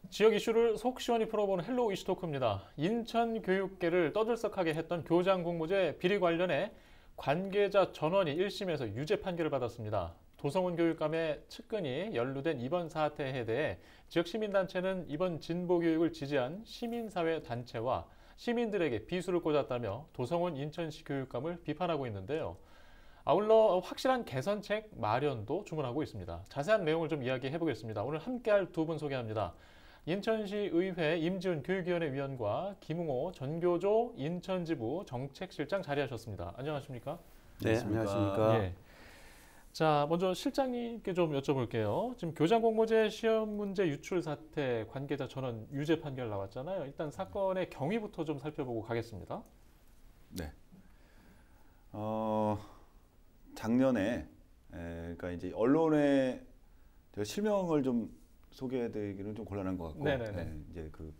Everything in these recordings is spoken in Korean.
지역 이슈를 속 시원히 풀어보는 헬로우 이슈 토크입니다. 인천 교육계를 떠들썩하게 했던 교장 공모제 비리 관련해 관계자 전원이 1심에서 유죄 판결을 받았습니다. 도성훈 교육감의 측근이 연루된 이번 사태에 대해 지역 시민단체는 이번 진보교육을 지지한 시민사회 단체와 시민들에게 비수를 꽂았다며 도성훈 인천시 교육감을 비판하고 있는데요. 아울러 확실한 개선책 마련도 주문하고 있습니다. 자세한 내용을 좀 이야기해 보겠습니다. 오늘 함께할 두 분 소개합니다. 인천시의회 임지훈 교육위원회 위원과 김웅호 전교조 인천지부 정책실장 자리하셨습니다. 안녕하십니까? 네, 안녕하십니까? 예. 자, 먼저 실장님께 좀 여쭤볼게요. 지금 교장 공모제 시험 문제 유출 사태 관계자 전원 유죄 판결 나왔잖아요. 일단 사건의 경위부터 좀 살펴보고 가겠습니다. 네. 작년에 그러니까 이제 언론에 제가 실명을 좀 소개해드리기는 좀 곤란한 것 같고, 네네네. 이제 그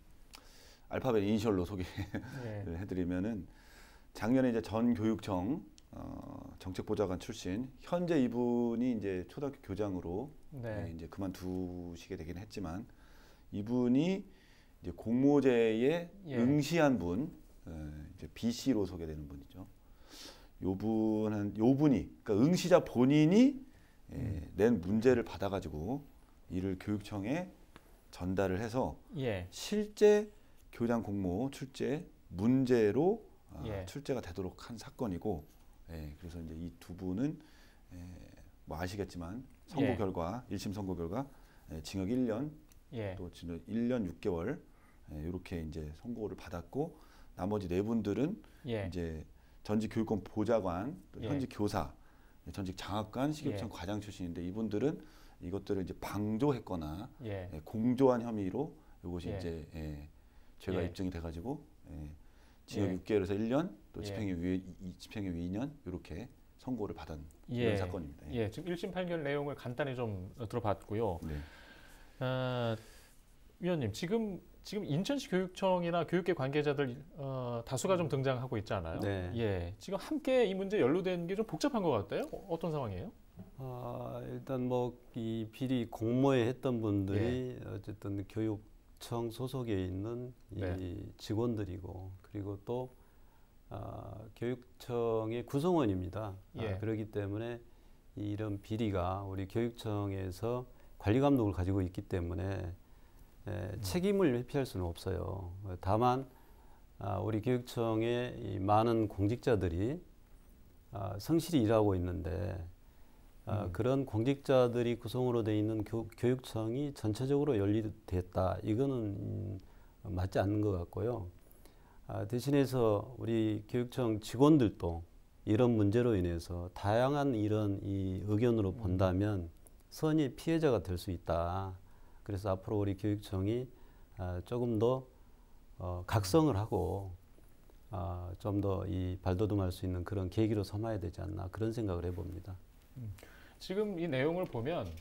알파벳 이니셜로 소개를 예. 해드리면은 작년에 이제 전 교육청 정책보좌관 출신 현재 이분이 이제 초등학교 교장으로 네. 이제 그만두시게 되긴 했지만 이분이 이제 공모제에 예. 응시한 분, 이제 B 씨로 소개되는 분이죠. 요 분이 그러니까 응시자 본인이 낸 문제를 받아가지고 이를 교육청에 전달을 해서 예. 실제 교장 공모 출제 문제로 예. 출제가 되도록 한 사건이고, 그래서 이제 이 두 분은 뭐 아시겠지만 선고 예. 결과 1심 선고 결과 징역 1년 예. 또 징역 1년 6개월 이렇게 이제 선고를 받았고, 나머지 네 분들은 예. 이제 전직 교육권 보좌관, 또 예. 현직 교사, 전직 장학관, 식육청 예. 과장 출신인데 이분들은 이것들을 이제 방조했거나 예. 공조한 혐의로 이것이 예. 이제 죄가 예. 입증이 돼가지고 징역 예. 6개월에서 1년, 또 예. 집행유예 2년 이렇게 선고를 받은 예. 이런 사건입니다. 예. 지금 1심 판결 내용을 간단히 좀 들어봤고요. 네. 위원님, 지금 인천시 교육청이나 교육계 관계자들 다수가 좀 등장하고 있잖아요. 네. 예. 지금 함께 이 문제 연루된 게 좀 복잡한 것 같아요. 어떤 상황이에요? 일단 뭐 이 비리 공모에 했던 분들이 어쨌든 교육청 소속에 있는 네. 이 직원들이고, 그리고 또 교육청의 구성원입니다. 예. 그렇기 때문에 이런 비리가 우리 교육청에서 관리 감독을 가지고 있기 때문에 책임을 회피할 수는 없어요. 다만 우리 교육청의 이 많은 공직자들이 성실히 일하고 있는데 그런 공직자들이 구성으로 되어 있는 교육청이 전체적으로 연루됐다. 이거는 맞지 않는 것 같고요. 대신해서 우리 교육청 직원들도 이런 문제로 인해서 다양한 이런 이 의견으로 본다면 선의 피해자가 될 수 있다. 그래서 앞으로 우리 교육청이 조금 더 각성을 하고 좀 더 이 발돋움할 수 있는 그런 계기로 삼아야 되지 않나, 그런 생각을 해봅니다. 지금 이 내용을 보면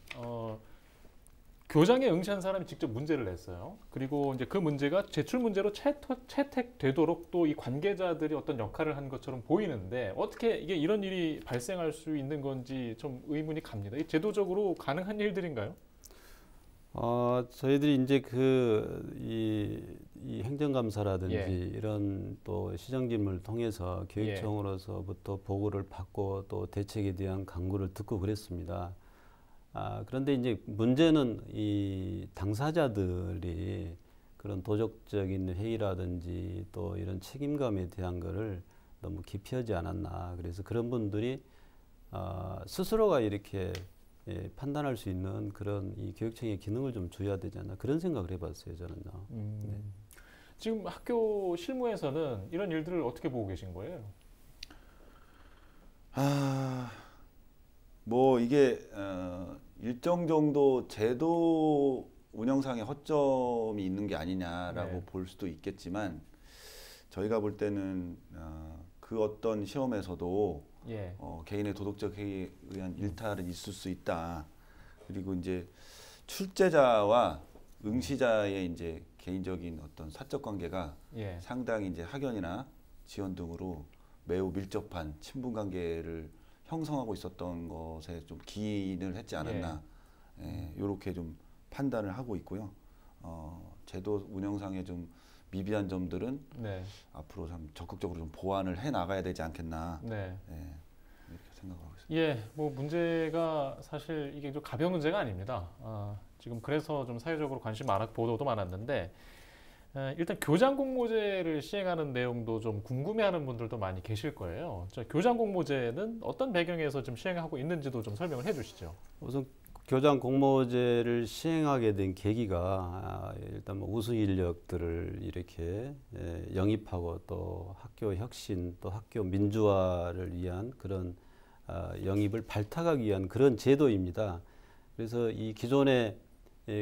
교장에 응시한 사람이 직접 문제를 냈어요. 그리고 이제 그 문제가 제출 문제로 채택되도록 또 이 관계자들이 어떤 역할을 한 것처럼 보이는데, 어떻게 이게 이런 일이 발생할 수 있는 건지 좀 의문이 갑니다. 이 제도적으로 가능한 일들인가요? 저희들이 이제 이 행정감사라든지 예. 이런 또 시정짐을 통해서 교육청으로서부터 보고를 받고 또 대책에 대한 강구를 듣고 그랬습니다. 그런데 이제 문제는 이 당사자들이 그런 도덕적인 회의라든지 또 이런 책임감에 대한 거를 너무 기피하지 않았나. 그래서 그런 분들이 스스로가 이렇게 판단할 수 있는 그런 이 교육청의 기능을 좀 줘야 되지 않나, 그런 생각을 해봤어요, 저는요. 네. 지금 학교 실무에서는 이런 일들을 어떻게 보고 계신 거예요? 뭐 이게 일정 정도 제도 운영상의 허점이 있는 게 아니냐라고 볼 수도 있겠지만, 저희가 볼 때는 그 어떤 시험에서도 개인의 도덕적 회의에 의한 일탈은 있을 수 있다. 그리고 이제 출제자와 응시자의 이제 개인적인 어떤 사적 관계가 상당히 이제 학연이나 지원 등으로 매우 밀접한 친분 관계를 형성하고 있었던 것에 좀 기인을 했지 않았나, 이렇게 좀 판단을 하고 있고요. 제도 운영상에 좀 미비한 점들은 네. 앞으로 좀 적극적으로 좀 보완을 해 나가야 되지 않겠나. 네. 네, 이렇게 생각하고 있습니다. 예, 뭐 문제가 사실 이게 좀 가벼운 문제가 아닙니다. 지금 그래서 좀 사회적으로 관심 많았고 보도도 많았는데 일단 교장 공모제를 시행하는 내용도 좀 궁금해하는 분들도 많이 계실 거예요. 교장 공모제는 어떤 배경에서 좀 시행하고 있는지도 좀 설명을 해주시죠. 우선 교장 공모제를 시행하게 된 계기가 일단 뭐 우수 인력들을 이렇게 영입하고 또 학교 혁신 또 학교 민주화를 위한 그런 영입을 발탁하기 위한 그런 제도입니다. 그래서 이 기존의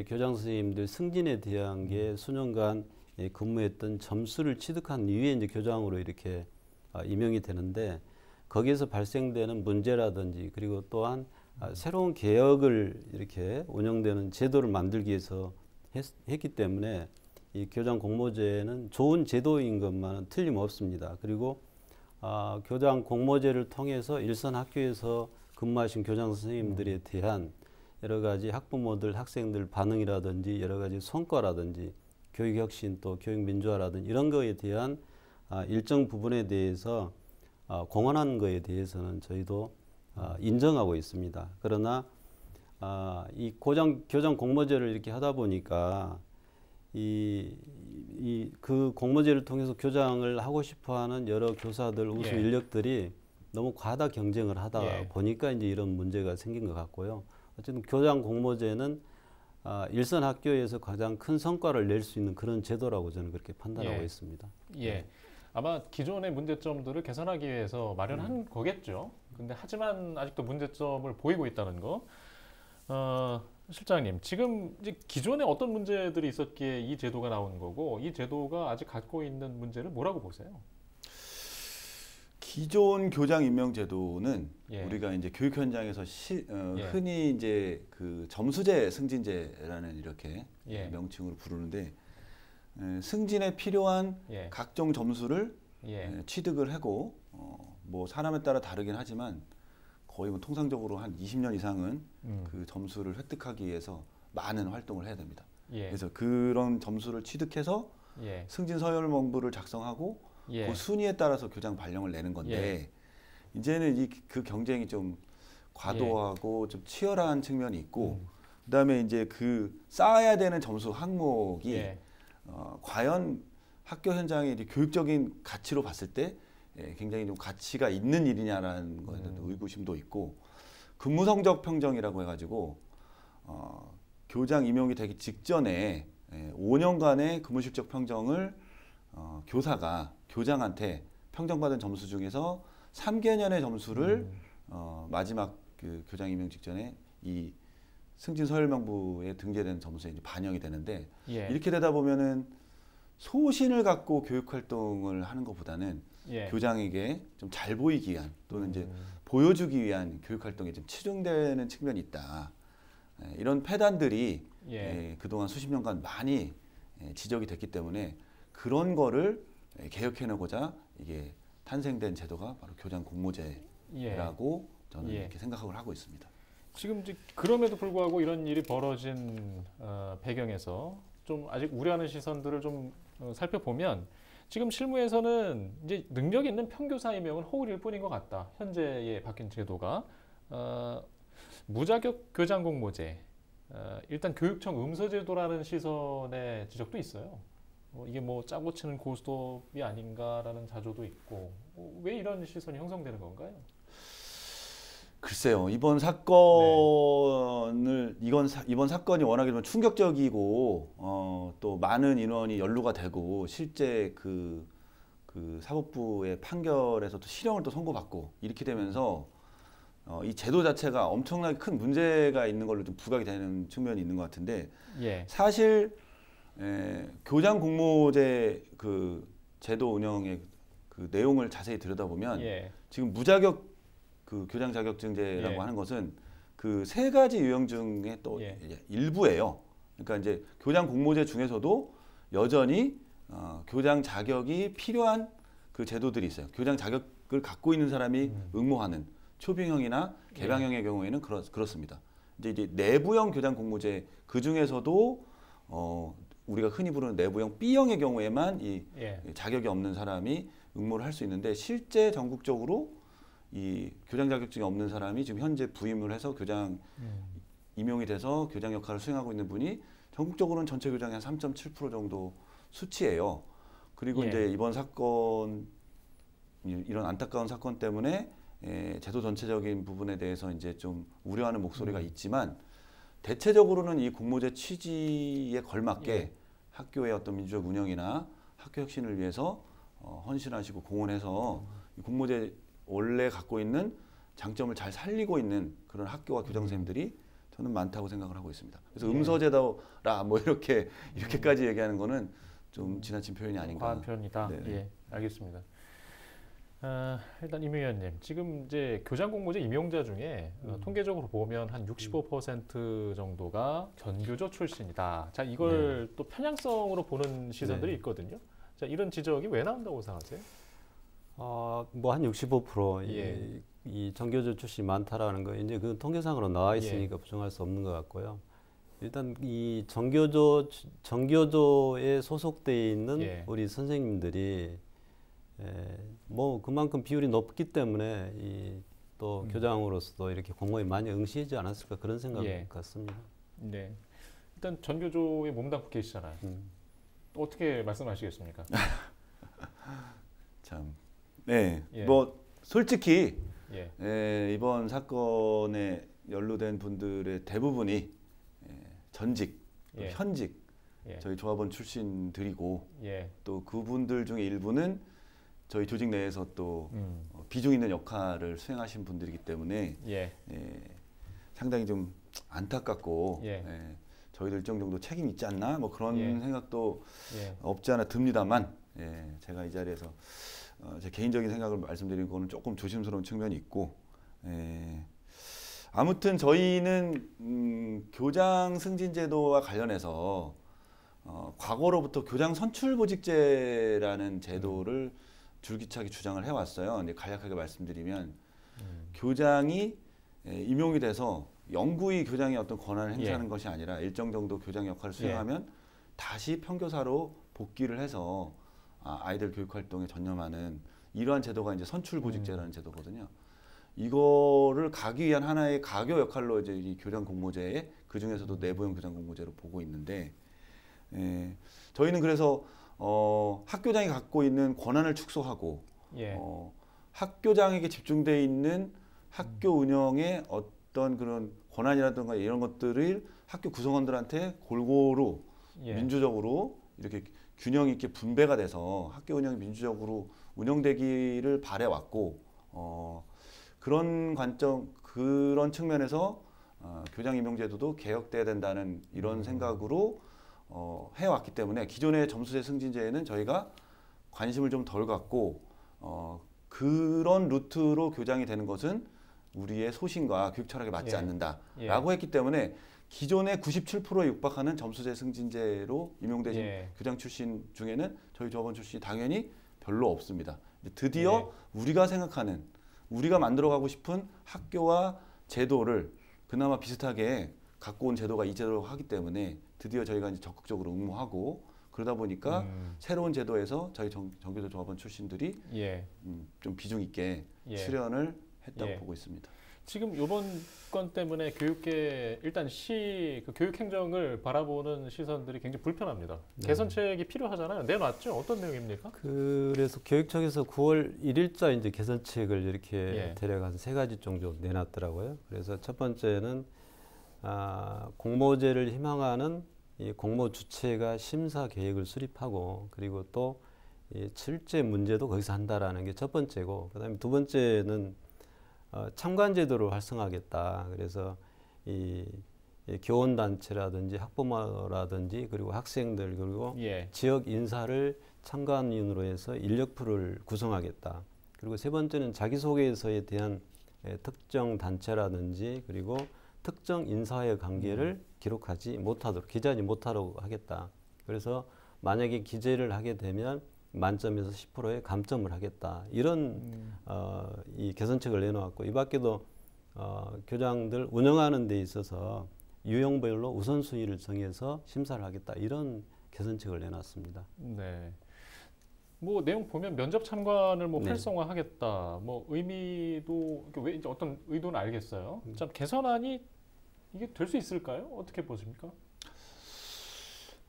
교장 선생님들 승진에 대한 게 수년간 근무했던 점수를 취득한 이후에 이제 교장으로 이렇게 임용이 되는데 거기에서 발생되는 문제라든지 그리고 또한 새로운 개혁을 이렇게 운영되는 제도를 만들기 위해서 했기 때문에 이 교장 공모제는 좋은 제도인 것만은 틀림없습니다. 그리고 교장 공모제를 통해서 일선 학교에서 근무하신 교장 선생님들에 대한 여러 가지 학부모들, 학생들 반응이라든지 여러 가지 성과라든지 교육 혁신 또 교육 민주화라든지 이런 거에 대한 일정 부분에 대해서 공헌한 거에 대해서는 저희도 인정하고 있습니다. 그러나 이 교장 공모제를 이렇게 하다 보니까 그 공모제를 통해서 교장을 하고 싶어하는 여러 교사들 우수 인력들이 너무 과다 경쟁을 하다 보니까 이제 이런 문제가 생긴 것 같고요. 어쨌든 교장 공모제는 일선 학교에서 가장 큰 성과를 낼 수 있는 그런 제도라고 저는 그렇게 판단하고 있습니다. 예. 아마 기존의 문제점들을 개선하기 위해서 마련한 거겠죠. 근데 하지만 아직도 문제점을 보이고 있다는 거. 실장님, 지금 이제 기존에 어떤 문제들이 있었기에 이 제도가 나온 거고 이 제도가 아직 갖고 있는 문제를 뭐라고 보세요? 기존 교장 임명 제도는 우리가 이제 교육 현장에서 흔히 이제 그 점수제 승진제라는 이렇게 명칭으로 부르는데 승진에 필요한 각종 점수를 취득을 하고 뭐 사람에 따라 다르긴 하지만 거의 뭐 통상적으로 한 20년 이상은 그 점수를 획득하기 위해서 많은 활동을 해야 됩니다. 그래서 그런 점수를 취득해서 승진 서열명부를 작성하고 그 순위에 따라서 교장 발령을 내는 건데 이제는 그 경쟁이 좀 과도하고 좀 치열한 측면이 있고 그다음에 이제 그 쌓아야 되는 점수 항목이 과연 학교 현장의 교육적인 가치로 봤을 때 굉장히 좀 가치가 있는 일이냐라는 거에 대한 의구심도 있고 근무 성적 평정이라고 해가지고 교장 임용이 되기 직전에 5년간의 근무 실적 평정을 교사가 교장한테 평정받은 점수 중에서 3개년의 점수를 마지막 그 교장 임용 직전에 이 승진 서열명부에 등재된 점수에 이제 반영이 되는데 이렇게 되다 보면은 소신을 갖고 교육 활동을 하는 것보다는 교장에게 좀 잘 보이기 위한 또는 이제 보여주기 위한 교육 활동에 좀 치중되는 측면이 있다. 이런 폐단들이 그동안 수십 년간 많이 지적이 됐기 때문에 그런 거를 개혁해내고자 이게 탄생된 제도가 바로 교장 공모제라고 저는 이렇게 생각을 하고 있습니다. 지금 이제 그럼에도 불구하고 이런 일이 벌어진 배경에서 좀 아직 우려하는 시선들을 좀 살펴보면 지금 실무에서는 이제 능력 있는 평교사 임명은 허울일 뿐인 것 같다. 현재의 바뀐 제도가 무자격 교장 공모제 일단 교육청 음서제도라는 시선의 지적도 있어요. 이게 뭐 짜고 치는 고스톱이 아닌가라는 자조도 있고 왜 이런 시선이 형성되는 건가요? 글쎄요. 이번 사건을 이번 사건이 워낙에 좀 충격적이고 또 많은 인원이 연루가 되고 실제 그 사법부의 판결에서도 실형을 또 선고받고 이렇게 되면서 이 제도 자체가 엄청나게 큰 문제가 있는 걸로 좀 부각이 되는 측면이 있는 것 같은데 사실 교장 공모제 그 제도 운영의 그 내용을 자세히 들여다보면 지금 무자격 그 교장 자격증제라고 하는 것은 그 세 가지 유형 중에 또 일부예요. 그러니까 이제 교장 공모제 중에서도 여전히 교장 자격이 필요한 그 제도들이 있어요. 교장 자격을 갖고 있는 사람이 응모하는 초빙형이나 개방형의 경우에는 그렇습니다. 이제 내부형 교장 공모제 그 중에서도 우리가 흔히 부르는 내부형 B형의 경우에만 이 예. 자격이 없는 사람이 응모를 할 수 있는데 실제 전국적으로 이 교장 자격증이 없는 사람이 지금 현재 부임을 해서 교장 임용이 돼서 교장 역할을 수행하고 있는 분이 전국적으로는 전체 교장의 한 3.7% 정도 수치예요. 그리고 예. 이제 이번 사건 이런 안타까운 사건 때문에 제도 전체적인 부분에 대해서 이제 좀 우려하는 목소리가 있지만 대체적으로는 이 공모제 취지에 걸맞게 예. 학교의 어떤 민주적 운영이나 학교 혁신을 위해서 헌신하시고 공헌해서 이 공모제 원래 갖고 있는 장점을 잘 살리고 있는 그런 학교와 교장 선생님들이 저는 많다고 생각을 하고 있습니다. 그래서 예. 음서제도라 뭐 이렇게까지 얘기하는 거는 좀 지나친 표현이 아닌가. 과한 표현이다. 네네. 예, 알겠습니다. 일단 임 의원님, 지금 이제 교장 공모제 임용자 중에 통계적으로 보면 한 65% 정도가 전교조 출신이다. 자, 이걸 또 편향성으로 보는 시선들이 네. 있거든요. 자, 이런 지적이 왜 나온다고 생각하세요? 뭐 한 65% 예. 이 전교조 출신이 많다라는 거 이제 그 통계상으로 나와 있으니까 부정할 수 없는 것 같고요. 일단 이 전교조에 소속돼 있는 예. 우리 선생님들이 뭐 그만큼 비율이 높기 때문에 또 교장으로서도 이렇게 공모에 많이 응시하지 않았을까 그런 생각 예. 같습니다. 네. 일단 전교조에 몸담고 계시잖아요. 어떻게 말씀하시겠습니까? 참, 네, 예. 뭐 솔직히 예. 이번 사건에 연루된 분들의 대부분이 전직, 예. 현직 예. 저희 조합원 출신들이고 예. 또 그분들 중에 일부는 저희 조직 내에서 또 음. 비중 있는 역할을 수행하신 분들이기 때문에 예. 상당히 좀 안타깝고 예. 저희들 일정 정도 책임 있지 않나 뭐 그런 예. 생각도 예. 없지 않아 듭니다만 제가 이 자리에서 제 개인적인 생각을 말씀드리는 거는 조금 조심스러운 측면이 있고 아무튼 저희는 교장 승진 제도와 관련해서 과거로부터 교장 선출 보직제라는 제도를 줄기차게 주장을 해왔어요. 근데 간략하게 말씀드리면 교장이 임용이 돼서 영구히 교장의 어떤 권한을 행사하는 예. 것이 아니라 일정 정도 교장 역할을 수행하면 다시 평교사로 복귀를 해서 아이들 교육 활동에 전념하는 이러한 제도가 이제 선출 보직제라는 제도거든요. 이거를 가기 위한 하나의 가교 역할로 이제 이 교장 공모제에 그 중에서도 내부형 교장 공모제로 보고 있는데 저희는 그래서 학교장이 갖고 있는 권한을 축소하고 예. 학교장에게 집중되어 있는 학교 운영의 어떤 그런 권한이라든가 이런 것들을 학교 구성원들한테 골고루 예. 민주적으로 이렇게 균형 있게 분배가 돼서 학교 운영이 민주적으로 운영되기를 바래왔고 그런 관점, 그런 측면에서 교장 임용제도도 개혁돼야 된다는 이런 생각으로 해왔기 때문에 기존의 점수제 승진제에는 저희가 관심을 좀 덜 갖고 그런 루트로 교장이 되는 것은 우리의 소신과 교육 철학에 맞지 예. 않는다라고 했기 때문에 기존의 97%에 육박하는 점수제 승진제로 임용되신 교장 출신 중에는 저희 조합원 출신이 당연히 별로 없습니다. 드디어 우리가 생각하는 우리가 만들어가고 싶은 학교와 제도를 그나마 비슷하게 갖고 온 제도가 이 제도라고 하기 때문에 드디어 저희가 이제 적극적으로 응모하고 그러다 보니까 새로운 제도에서 저희 전교조 조합원 출신들이 좀 비중 있게 출연을 했다고 보고 있습니다. 지금 이번 건 때문에 교육계 일단 그 교육 행정을 바라보는 시선들이 굉장히 불편합니다. 개선책이 필요하잖아요. 내놨죠? 어떤 내용입니까? 그래서 교육청에서 9월 1일자 이제 개선책을 이렇게 대략 한 3가지 정도 내놨더라고요. 그래서 첫 번째는 공모제를 희망하는 이 공모 주체가 심사 계획을 수립하고 그리고 또 실제 문제도 거기서 한다라는 게 첫 번째고, 그다음에 두 번째는 참관 제도를 활성화하겠다. 그래서 이 교원 단체라든지 학부모라든지 그리고 학생들 그리고 지역 인사를 참관인으로 해서 인력풀을 구성하겠다. 그리고 세 번째는 자기소개서에 대한 특정 단체라든지 그리고 특정 인사와의 관계를 기록하지 못하도록, 기재하지 못하도록 하겠다. 그래서 만약에 기재를 하게 되면 만점에서 10%의 감점을 하겠다. 이런 이 개선책을 내놓았고, 이 밖에도 교장들 운영하는 데 있어서 유형별로 우선순위를 정해서 심사를 하겠다. 이런 개선책을 내놨습니다. 네. 뭐 내용 보면 면접 참관을 뭐 네. 활성화하겠다. 뭐 의미도 왜 이제 어떤 의도는 알겠어요. 참 개선안이 이게 될 수 있을까요? 어떻게 보십니까?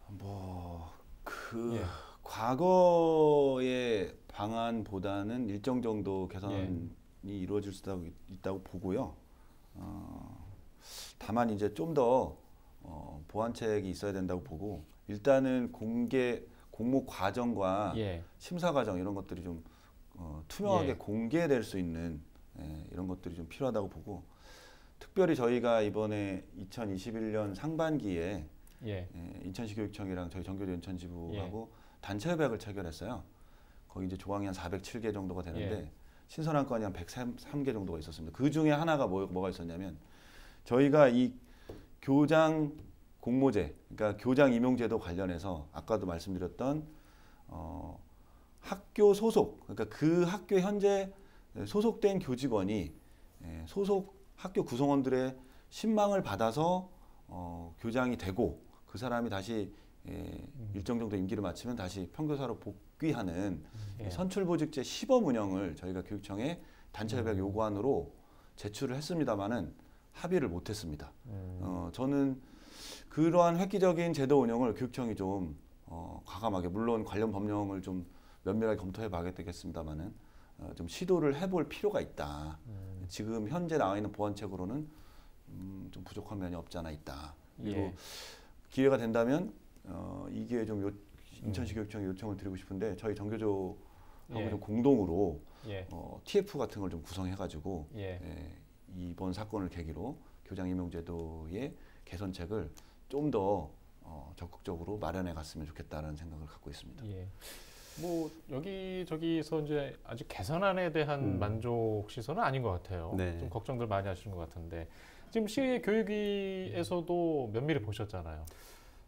뭐그 예. 과거의 방안보다는 일정 정도 개선이 예. 이루어질 수 있다고 보고요. 다만 이제 좀 더 보완책이 있어야 된다고 보고, 일단은 공모 과정과 예. 심사 과정 이런 것들이 좀 투명하게 예. 공개될 수 있는 이런 것들이 좀 필요하다고 보고, 특별히 저희가 이번에 2021년 상반기에 예. 인천시 교육청이랑 저희 전교조 인천지부하고 단체 협약을 체결했어요. 거기 이제 조항이 한 407개 정도가 되는데 신선한 건이 한 103개 정도가 있었습니다. 그 중에 하나가 뭐가 있었냐면, 저희가 이 교장 공모제, 그러니까 교장 임용제도 관련해서 아까도 말씀드렸던 학교 소속, 그러니까 그 학교 현재 소속된 교직원이 소속 학교 구성원들의 신망을 받아서 교장이 되고, 그 사람이 다시 일정 정도 임기를 마치면 다시 평교사로 복귀하는 선출보직제 시범 운영을 저희가 교육청에 단체 협약 요구안으로 제출을 했습니다마는 합의를 못했습니다. 저는 그러한 획기적인 제도 운영을 교육청이 좀 과감하게, 물론 관련 법령을 좀 면밀하게 검토해 봐야겠습니다마는 좀 시도를 해볼 필요가 있다. 지금 현재 나와 있는 보완책으로는 좀 부족한 면이 없지 않아 있다. 그리고 기회가 된다면 이 기회에 좀 인천시 교육청에 요청을 드리고 싶은데, 저희 전교조하고 좀 공동으로 TF 같은 걸 좀 구성해가지고 이번 사건을 계기로 교장 임용제도의 개선책을 좀 더 적극적으로 마련해 갔으면 좋겠다는 생각을 갖고 있습니다. 뭐 여기저기서 이제 아직 개선안에 대한 만족 시선은 아닌 것 같아요. 네. 좀 걱정들 많이 하시는 것 같은데, 지금 시의 교육위에서도 면밀히 보셨잖아요.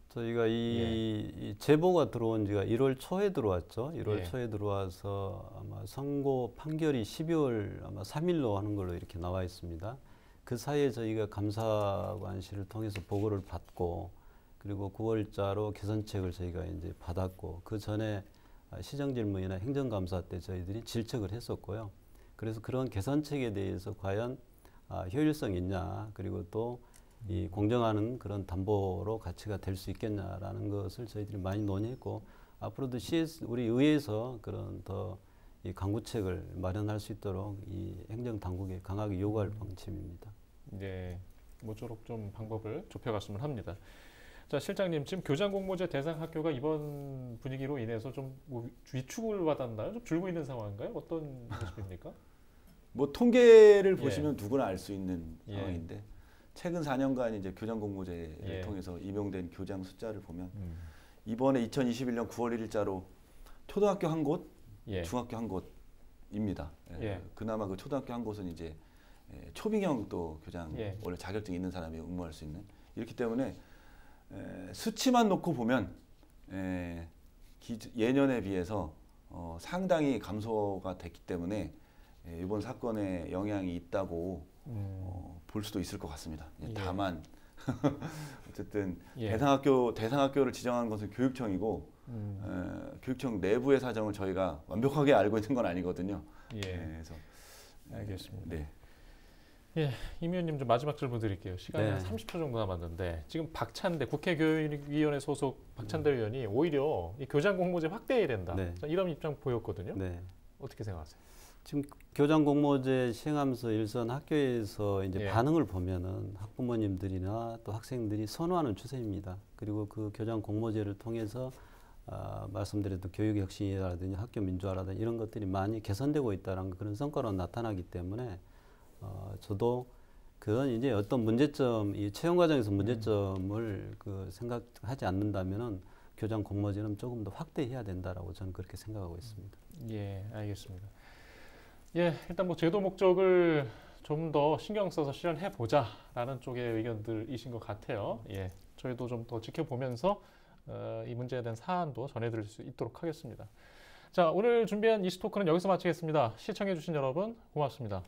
저희가 이 제보가 들어온 지가 1월 초에 들어왔죠. 1월 초에 들어와서 아마 선고 판결이 12월 아마 3일로 하는 걸로 이렇게 나와 있습니다. 그 사이에 저희가 감사관실을 통해서 보고를 받고, 그리고 9월자로 개선책을 저희가 이제 받았고, 그 전에 시정질문이나 행정감사 때 저희들이 질책을 했었고요. 그래서 그런 개선책에 대해서 과연 효율성이 있냐, 그리고 또 이 공정하는 그런 담보로 가치가 될 수 있겠냐라는 것을 저희들이 많이 논의했고, 앞으로도 우리 의회에서 그런 더 이 강구책을 마련할 수 있도록 이 행정당국에 강하게 요구할 방침입니다. 네, 모쪼록 좀 방법을 좁혀갔으면 합니다. 자, 실장님, 지금 교장 공모제 대상 학교가 이번 분위기로 인해서 좀 뭐 위축을 받았나요? 좀 줄고 있는 상황인가요? 어떤 모습입니까? 뭐 통계를 보시면 누구나 알 수 있는 상황인데, 최근 4년간 이제 교장 공모제를 통해서 임용된 교장 숫자를 보면 이번에 2021년 9월 1일자로 초등학교 한 곳, 중학교 한 곳입니다. 그나마 그 초등학교 한 곳은 이제 초빙형 또 교장 원래 자격증 있는 사람이 응모할 수 있는, 이렇기 때문에 수치만 놓고 보면 예년에 비해서 상당히 감소가 됐기 때문에 이번 사건에 영향이 있다고 볼 수도 있을 것 같습니다. 다만 어쨌든 대상학교를 지정한 것은 교육청이고 교육청 내부의 사정을 저희가 완벽하게 알고 있는 건 아니거든요. 그래서 알겠습니다. 네. 임 의원님 좀 마지막 질문 드릴게요. 시간이 한 30초 정도 남았는데, 지금 박찬대 국회교육위원회 소속 박찬대 의원이 오히려 이 교장 공모제 확대해야 된다, 이런 입장 보였거든요. 어떻게 생각하세요? 지금 교장 공모제 시행하면서 일선 학교에서 이제 반응을 보면은 학부모님들이나 또 학생들이 선호하는 추세입니다. 그리고 그 교장 공모제를 통해서 말씀드렸던 교육 혁신이라든지 학교 민주화라든지 이런 것들이 많이 개선되고 있다는 그런 성과로 나타나기 때문에 저도 그건 이제 어떤 문제점, 이 채용 과정에서 문제점을 생각하지 않는다면은 교장 공모제는 조금 더 확대해야 된다라고 저는 그렇게 생각하고 있습니다. 알겠습니다. 일단 뭐 제도 목적을 좀 더 신경 써서 실현해 보자라는 쪽의 의견들이신 것 같아요. 저희도 좀 더 지켜보면서 이 문제에 대한 사안도 전해드릴 수 있도록 하겠습니다. 자, 오늘 준비한 이슈토크는 여기서 마치겠습니다. 시청해주신 여러분 고맙습니다.